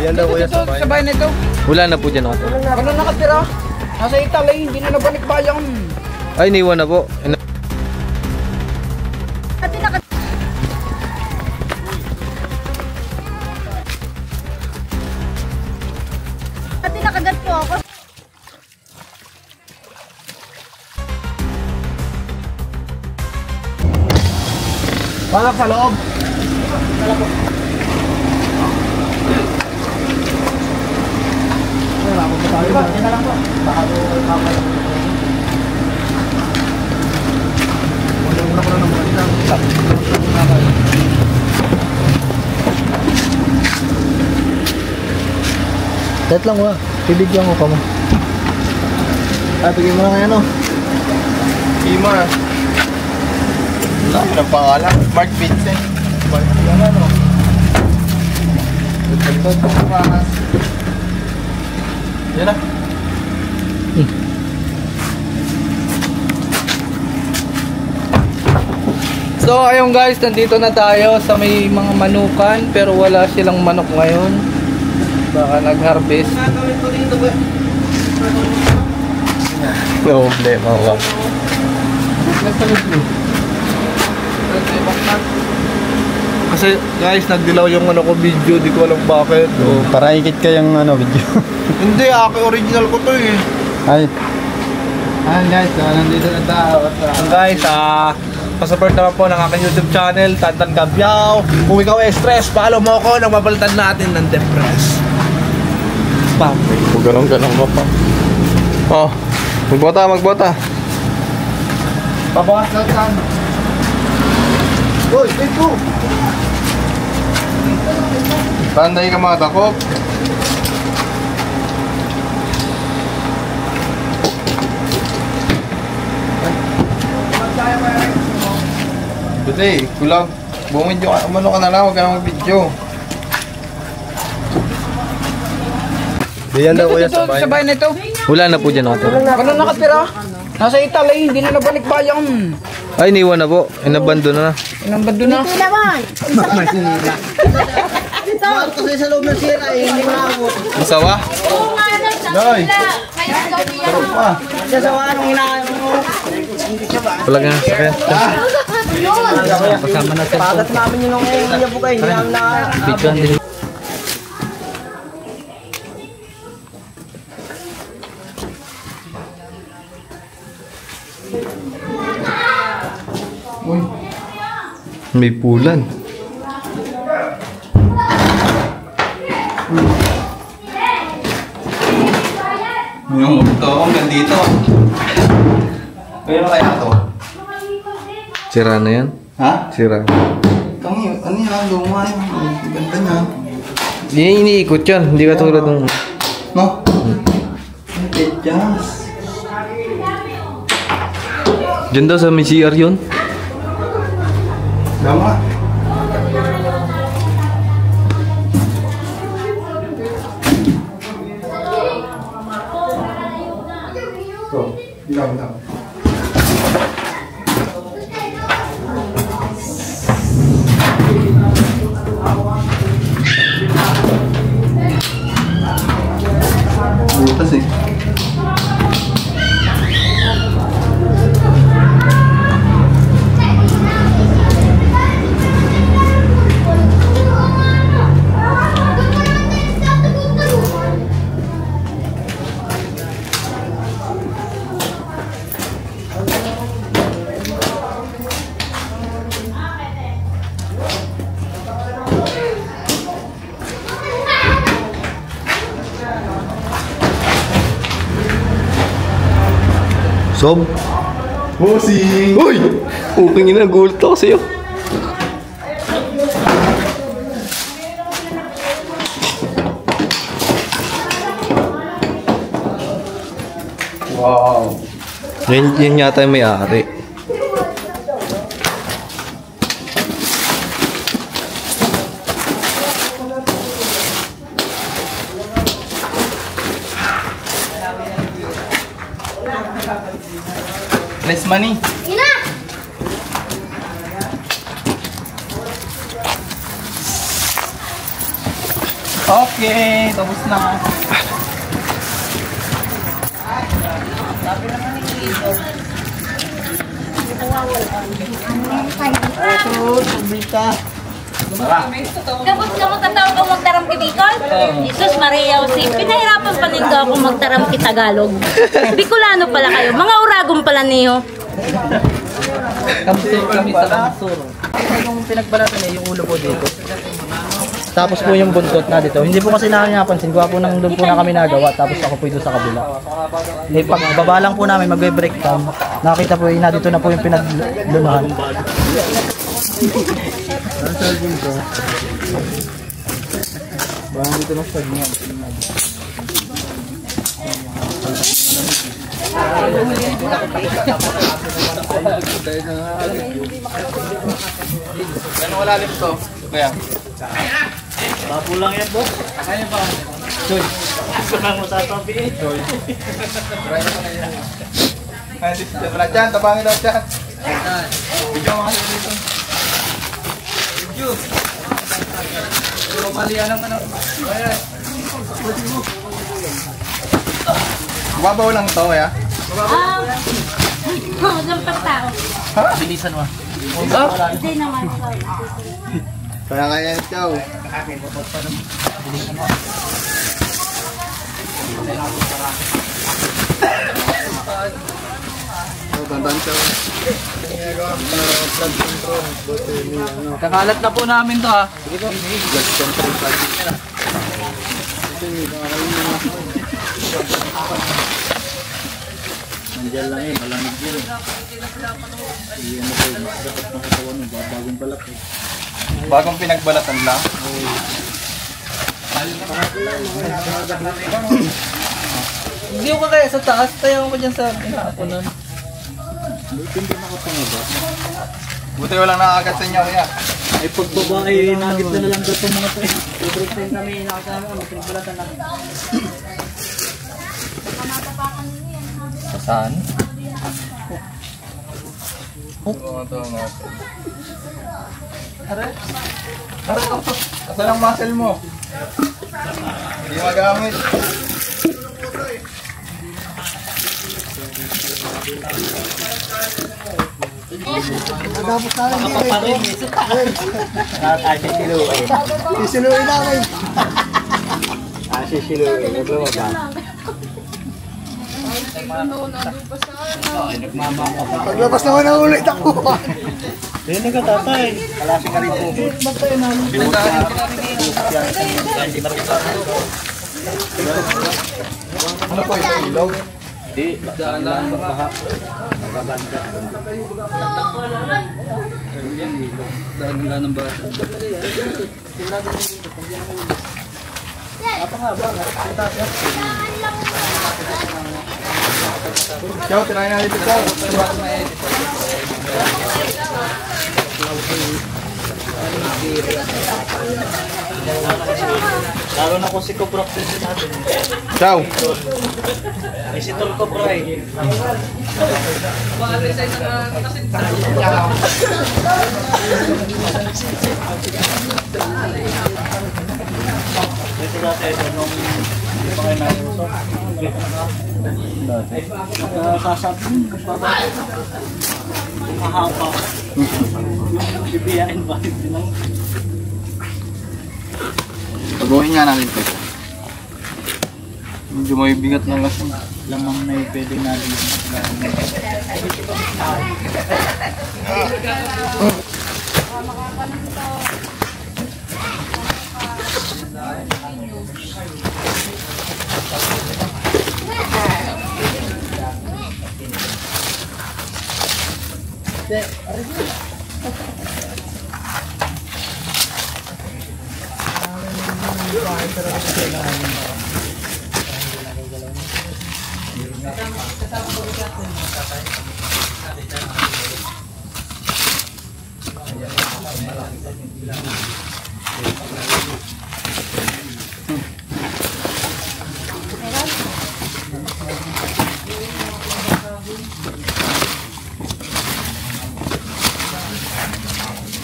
Yan daw kuya sa bahay nito. Wala na po dyan nakatira. Ano nakatira? Nasa Italy, hindi na nabalik bayang. Ay, niwan na po. Ate, nakagat po ako. Balak sa loob. Tet lang wala. Bibigyan ko ka mo. Bigyan mo lang yan o. Imar. Ang pangalan, Mark Vincent. Mark yung ano. Ito, yan na. So ayun guys, nandito na tayo sa may mga manukan pero wala silang manok ngayon. Baka nag-harvest. No problema ko. Kasi guys, nagdilaw yung ano ko video, di ko alam bakit. Oh, para ikit ka yung ano, video. Hindi, original ko to eh. Ay. Ayan guys, nandito na tayo. Guys, pa-support naman po ng aking YouTube channel, Tantan Gabyao. Kung ikaw ay stress, follow mo ako nang mapalitan natin ng depress. Bam. Kung ganun mo pa. Oh, magbota. Pabakas lang saan. Uy, wait po. Tanday ka mga takop. Buti, kulang. Bumidyo ka, umano ka na lang, huwag ka na mag-video. Yan daw kuya sa bahay nito. Wala na po dyan nakatira. Ano nakatira? Nasa Italy, hindi na nabalik bayang. Ay, niwan na po. Inabando na. Inabando na. Hindi naman. Kasi sa loob ng sira, hindi maabot. Masawa? Oo nga, Doy. Sarap pa. Sasawa anong hinahanap mo. Palag nga. Kaya. Kasama na sa pagat namin yun ang niya po kayo. Hindi namin na... Bigyan din. May pulan. Yung ito, hanggang dito. Kaya kaya ito? Sira na yan? Ha? Sira. Ano yan? Luma yun. Ganda niya. Hindi iniikot yan. Hindi ka tulad ng... No? Just. Diyan daw sa may CR yun. Tama. So, hilang. Butas eh. Sob? Bossing! Uy! Okay nga na, gulat ako sa'yo. Wow! Yan yata yung may-ari. Less money. Ina! Okay, tapos na. Kapag ka magtatawag ako magtaram ki Bicol? Jesus Maria Jose, pinahirapan pa nindo ako magtaram ki Tagalog. Bicolano pala kayo, mga Uragon pala niyo. Kami sa Suro. Yung pinagbalatan niya, yung ulo po dito. Tapos po yung buntot na dito. Hindi po kasi napansin. Gawa po nang doon po na kami nagawa. Tapos ako po dito sa kabila. Eh, pag baba lang po namin, magbe-break down. Nakita po na dito na po yung pinaglunahan. Ang cellphone ko. Baka dito na sa niya. Yan wala lim to. Kaya. Bapo lang yan, boss. Kaya ba? Joy. Gusto na mo sasabihin. Joy. Ay, wala dyan. Tabangin daw dyan. Video mo kasi dito. Video. Puro palihan ng ano. Babaw lang to, ya? Lampas tao. Ha? Bilisan mo. Hindi naman. Kaya ikaw. Tandaan siya. Kakalat na po namin to, ha. Blood control. Nandiyan lang eh, malamig yun eh. Iyan na po, dapat nakatawan mo, bagong balat eh. Bagong pinagbalatan lang. Hindi ko kaya sa taas, tayo ko dyan sa pinakapunan. Hindi nakapangaba. Buti walang nakakagat sa inyo, kuya. Ay pagbaba ay nagit na lang daw itong mga to eh. Ibig time kami nakasama kami, pinagbalatan lang. Saan? Oo, ito nga. Aray! Aray ko! Asan ang muscle mo? Hindi magamit. Tapos na lang makapaparin eh. Sisiluin. Sisiluin namin. Sisiluin. Naglawaba. Paglabas naman na ulit ako. Hindi ka tatay. Kalasi ka rin po. Magtayo namin. Ano po ito? Ilog? Hindi. Daan lang. Baka. Magabanda. Daan lang ng bata. Ciao, tirahin natin ito. Lalo na kung si Cobra practice natin. Ciao. May si Tol Cobra eh. Ito dati ito nung hindi pa kayo naiusap. Sasabi mahaba. Bibiyain ba? Pag-uhin nga natin ito. Medyo may bigat na lang. Lamang na yung pwede natin.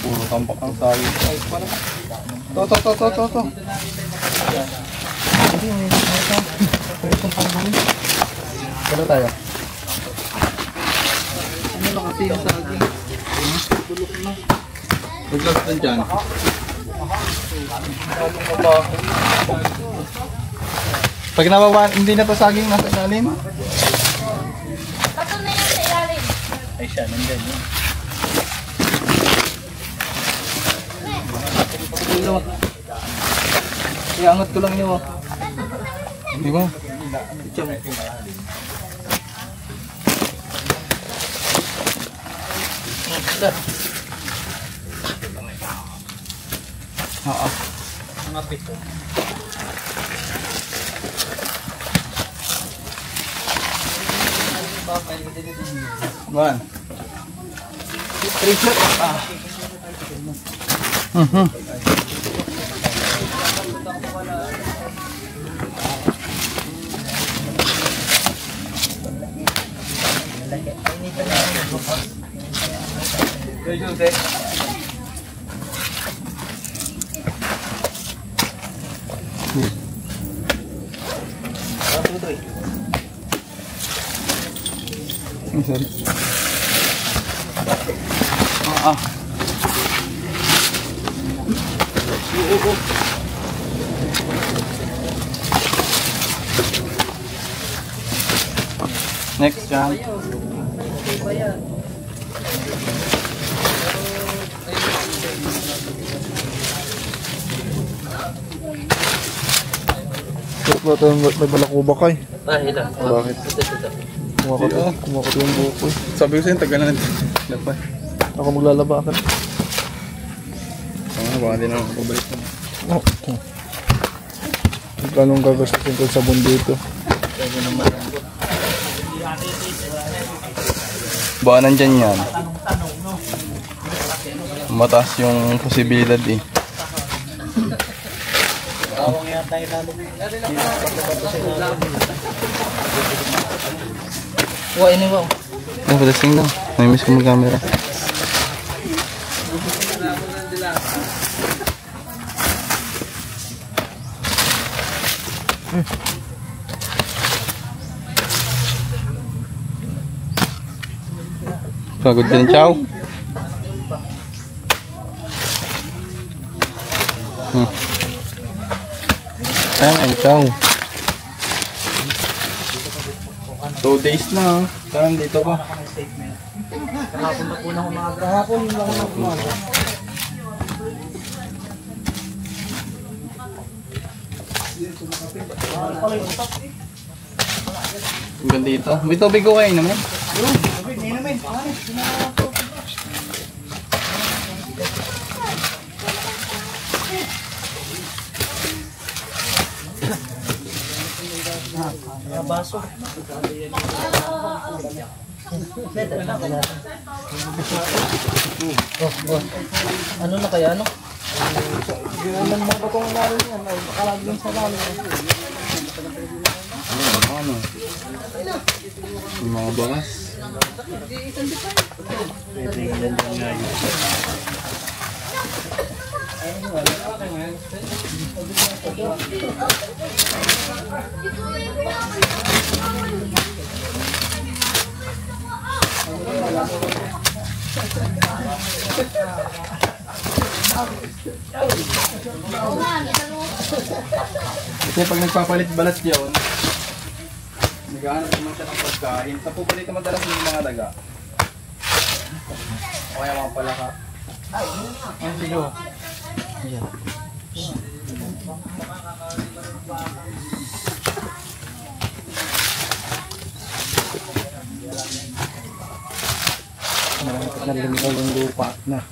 Puro tampak ang tayo. Ay, parang. To. Kalo tayo? Ano na kasi yung saging? Tulok na. Paglas na dyan. Pag nababa, hindi na to saging nasa ilalim. Bato na yan sa ilalim. Ay siya, nandyan yun. Iangat ko lang yun. Di ba? Oo. One. Three shot. Sorry. Next jump. May balakuba kay. Ilan? Bakit? Kumakot yung buko. Sabi ko sa'yo, tagal na nagpapay. Ako maglalaba ka. Baka din ako pabalik na. Oh. Anong gagastusin ko sa sabon dito? Baka nandyan yan. Mataas yung posibilidad eh. Wah, ini wow. Oh, padasing daw. May miss ko mag-camera. Pagod ka ng chow? Ayan ang chow. 2 days na. Saan dito pa? Kahapon na po na umaga. Kahapon lang na umaga. Ang ganda dito. May tubig ko kayo naman. Baso. Ano na kaya ano? Ginaman mo pa kung naroon yan. Nakalagyan sa lalo. Ano? Yung mga bakas. Kasi pag nagpapalit balat yun, naghahanap naman siya ng pagkain. Napupalit naman talaga yung mga daga. O kaya mga palaka. Ay, sigo. Ayan. Nalimitan yung lupa na.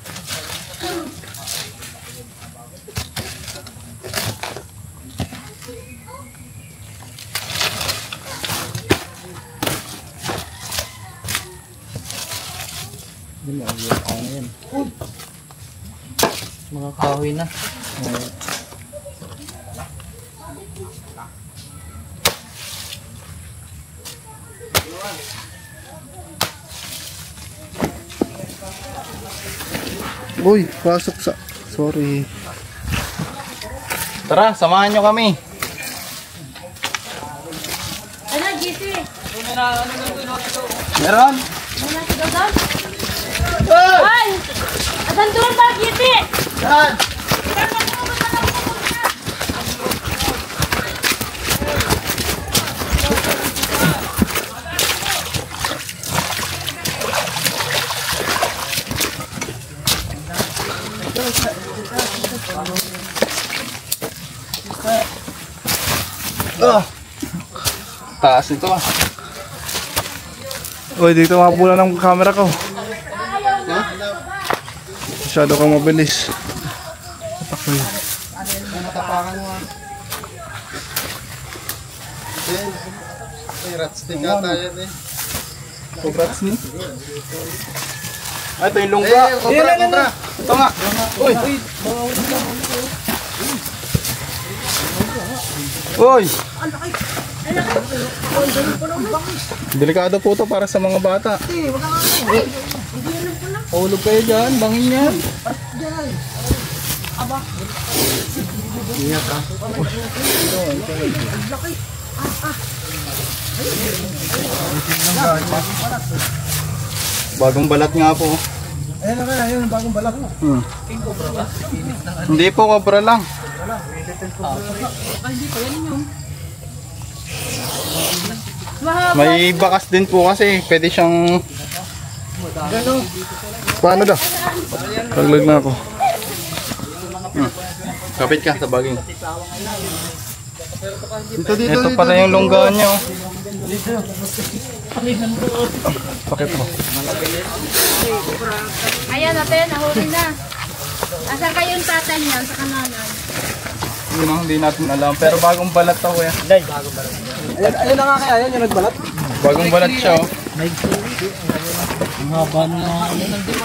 Mga kahoy na. Uy, pasok sa... Sorry. Tara, samahan nyo kami. Ano, GC? Meron? Muna si Dodon? Ay! Asan doon ba, GC? Saan? Taas ito ah. Uy, dito mapula ng camera ko. Masyado kang mabilis. Matapakan mo ah. Ay, rats din ka tayo eh. Rats ni? Ay, ito yung lungga. Kontra. Ito nga. Uy. Uy. Delikado po ito para sa mga bata. Hulog kayo dyan, bangin yan. Ingat ha. Bagong balat nga po. Ayan na kaya, yun, bagong balak mo. Hindi po, cobra lang. May bakas din po kasi pwede siyang... Paano daw? Taglag na ako. Kapit ka sa baging. Ito pala yung lunggaan niya. Oh. Pakit mo. Ayan natin, nahuli na. Asan kayong tatay niyan sa kananan? Yun ang hindi natin alam. Pero bagong balat to kuya. Ayun na nga kaya, yan yung nagbalat. Bagong balat siya oh. Ang haba na.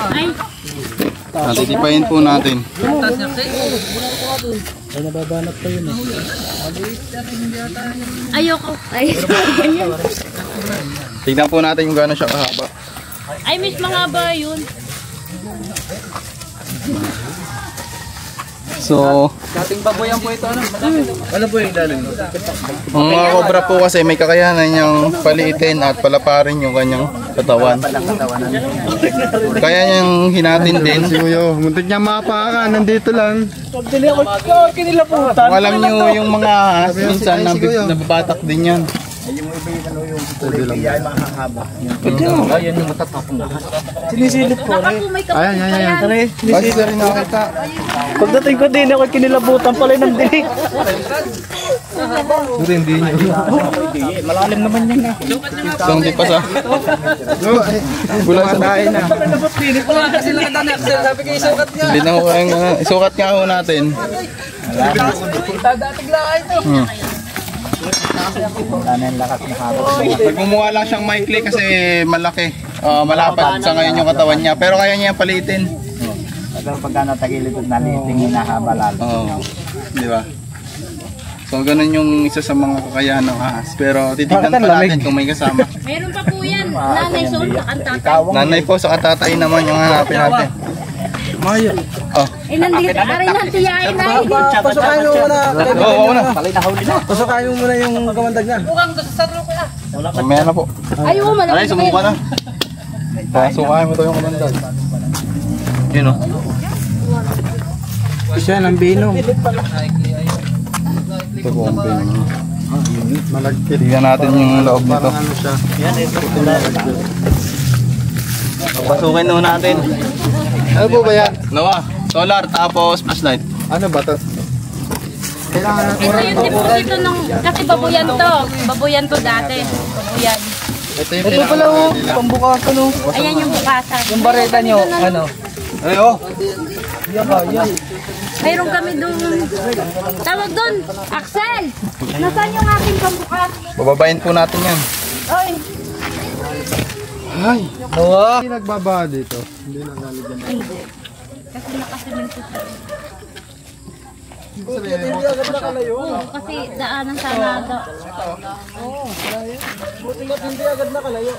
Ay, Natitipayin po natin. Ay, nababanat pa yun eh. ayoko. Ay, ganyan. Tignan po natin kung gaano siya kahaba. Ay, miss, mga ba yun? So, Dating baboyan po ito, ano? Ano po yung daling? ang mga cobra po kasi may kakayanan niyang paliitin at palaparin yung kanyang katawan. Kaya niyang hinatin din. Kuya, muntik niya mapakan. Nandito lang. Kinilaputan. Kung alam niyo yung mga ahas, minsan nababatak din yan. Ayan yung matatapong lahat. Sinisilip po. Baka po may kapatid pa yan. Kasi sa rin nakita. Pagdating ko din ako kinilabutan pala ng dilig. Hindi niya. Malalim naman yan eh. So, hindi pa sa... Bulan sa kain na. Hindi na ko kayang... isukat nga ho natin. Nagmumukha lang siyang maikli kasi malaki. Malapad sa ngayon yung katawan niya. Pero kaya niya palitin. Pero pagka natagilid at naliting hinahaba lalo. Oo. Di ba? So, ganun yung isa sa mga kakayahan ng ahas. Pero titignan pa natin kung may kasama. Meron pa po yan. Nanay Sol, ang tatay. Nanay po sa katatay naman yung hanapin natin. Mayo. Oh. Eh, nandito. Aray ng tiyain ay. Pasukain mo muna. Oo, na. Pasukain mo muna yung kamandag na. Mamaya na po. Ay, oo, malaki. Aray, sumuka na. Pasukain mo to yung kamandag. Yun o. Siya ng binom. Ito po ang pinang. Malagkit. Tignan natin yung loob nito. Pasukin na natin. Ano po ba yan? Nawa, solar tapos flashlight. Ano ba ito? Ito yung deposito ng... Kasi babuyan to. Babuyan to dati. Babuyan. Ito pala oh, pambukasan oh. Ayan yung bukasan. Yung bareta nyo, ano? Ay, oh. Mayroon kami doon. Tawag doon, Axel! Nasaan yung aking pambukas? Bababayin po natin yan. Ay, Ay. Hindi nagbaba dito. Hindi na naligyan. hindi. Kasi nakasimento siya. Oo, kasi daanan sana. Buti ba't hindi agad nakalayo?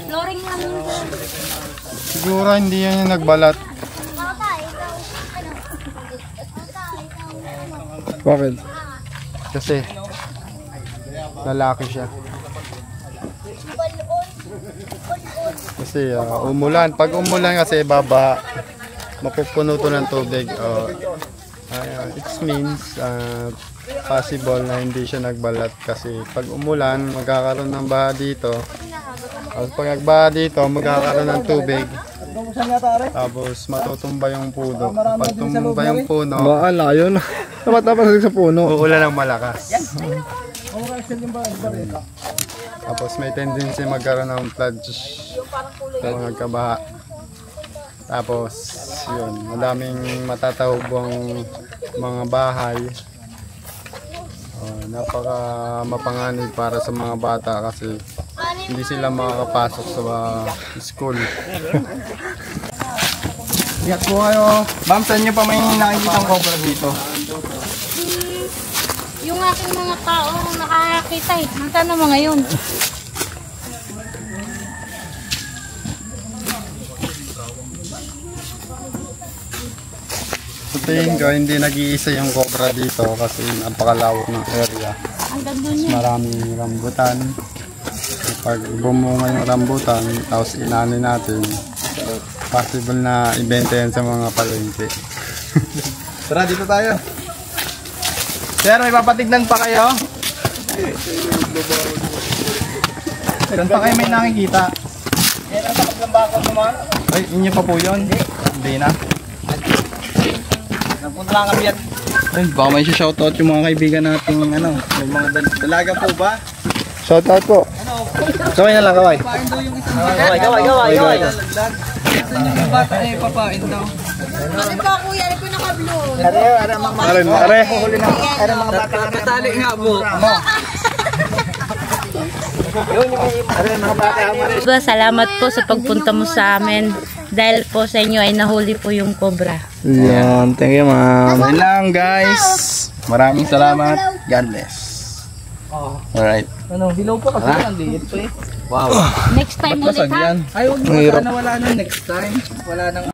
Flooring lang yun. Siguro hindi yan yung nagbalat. Bakit? Kasi lalaki siya. Kasi umulan. Pag umulan kasi babaha, mapupuno to ng tubig. It means possible na hindi siya nagbalat kasi pag umulan, magkakaroon ng baha dito. At pag nagbaha dito, magkakaroon ng tubig. Tapos matutumba yung puno. Pag tumba yung puno, Baala yun. Dapat sa puno. uulan ng malakas. Tapos may tendency magkaroon ng floods kung nagkabaha. Tapos yun, madaming matatahubong mga bahay. Napaka mapanganib para sa mga bata kasi hindi sila makakapasok sa school. Iyak po kayo. Ma'am, saan nyo pa may nakikita ang cobra dito? Yung aking mga tao nakakita eh. Nasaan na mga yun? Sa tingin ko, hindi nag-iisa yung cobra dito kasi napakalawak ng area. Hanggang doon yun. Maraming rambutan. Pag bumunga yung rambutan, tapos inani natin, possible na ibenta yan sa mga palengke. Tara, dito tayo. Sir, may papatignan pa kayo? Saan pa kayo may nakikita? Ang tapat ng bako naman. Ay, inyo pa po yun? Hindi na. Napunta lang kami at Ay, baka may shoutout yung mga kaibigan natin, ano, may mga dalaga po ba? shoutout po. Kaway na lang, kaway. Gaway. Yung bata eh, papain daw. Bakit ba kuya? Ano po nakablo? Patali nga po. Salamat po sa pagpunta mo sa amin. Dahil po sa inyo ay nahuli po yung cobra. Yan, thank you ma'am. Ayun lang guys. Maraming salamat. God bless. Alright. Ano, hilaw po kasi ang liit po eh. Wow. Next time ulit ha. Ay, huwag mo. Sana wala na next time. Wala nang